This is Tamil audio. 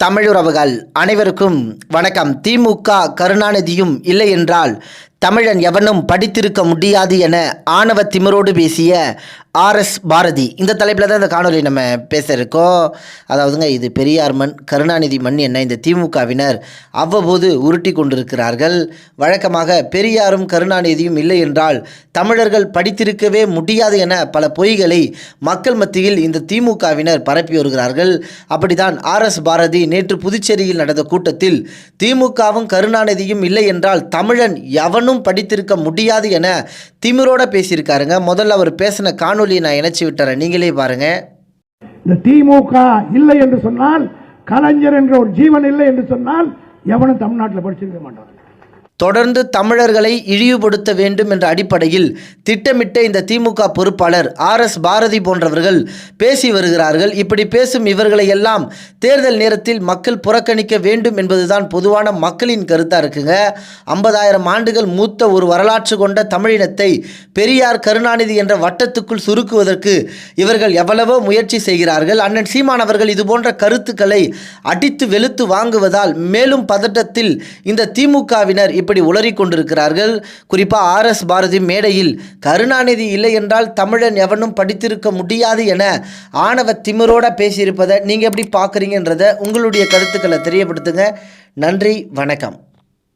தமிழுறவுகள் அனைவருக்கும் வணக்கம். திமுக கருணாநிதியும் இல்லை என்றால் தமிழன் எவனும் படித்திருக்க முடியாது என ஆணவ திமிரோடு பேசிய ஆர்எஸ் பாரதி. இந்த தலைப்பில் தான் இந்த காணொலி நம்ம பேச இருக்கோம். அதாவதுங்க, இது பெரியார் மண், கருணாநிதி மண் என்ன இந்த திமுகவினர் அவ்வப்போது உருட்டி கொண்டிருக்கிறார்கள். வழக்கமாக பெரியாரும் கருணாநிதியும் இல்லை என்றால் தமிழர்கள் படித்திருக்கவே முடியாது என பல பொய்களை மக்கள் மத்தியில் இந்த திமுகவினர் பரப்பி வருகிறார்கள். அப்படித்தான் ஆர்எஸ் பாரதி நேற்று புதுச்சேரியில் நடந்த கூட்டத்தில் திமுகவும் கருணாநிதியும் இல்லை என்றால் தமிழன் எவனும் படித்திருக்க முடியாது என திமிரோட பேசியிருக்காருங்க. முதல்ல அவர் பேசின காணொலியை நான் இணைச்சி விட்டுறேன், நீங்களே பாருங்க. இந்த திமுக இல்லை என்று சொன்னால், கலைஞர் என்ற ஒரு ஜீவன் இல்லை என்று சொன்னால் எவனும் தமிழ்நாட்டில் படிச்சிருக்க மாட்டான். தொடர்ந்து தமிழர்களை இழிவுபடுத்த வேண்டும் என்ற அடிப்படையில் திட்டமிட்ட இந்த திமுக பொறுப்பாளர் ஆர்எஸ் பாரதி போன்றவர்கள் பேசி வருகிறார்கள். இப்படி பேசும் இவர்களை எல்லாம் தேர்தல் நேரத்தில் மக்கள் புறக்கணிக்க வேண்டும் என்பதுதான் பொதுவான மக்களின் கருத்தாக இருக்குங்க. 50,000 ஆண்டுகள் மூத்த ஒரு வரலாற்று கொண்ட தமிழினத்தை பெரியார் கருணாநிதி என்ற வட்டத்துக்குள் சுருக்குவதற்கு இவர்கள் எவ்வளவோ முயற்சி செய்கிறார்கள். அண்ணன் சீமான் அவர்கள் இது போன்ற கருத்துக்களை அடித்து வெளுத்து வாங்குவதால் மேலும் பதட்டத்தில் இந்த திமுகவினர் இப்படி உளறிக் கொண்டிருக்கிறார்கள். குறிப்பாக ஆர்எஸ் பாரதி மேடையில் கருணாநிதி இல்லை என்றால் தமிழன் எவனும் படித்திருக்க முடியாது என ஆணவ திமிரோட பேசியிருப்பதை நீங்கள் எப்படி பார்க்குறீங்கன்றதை உங்களுடைய கருத்துக்களை தெரியப்படுத்துங்க. நன்றி, வணக்கம்.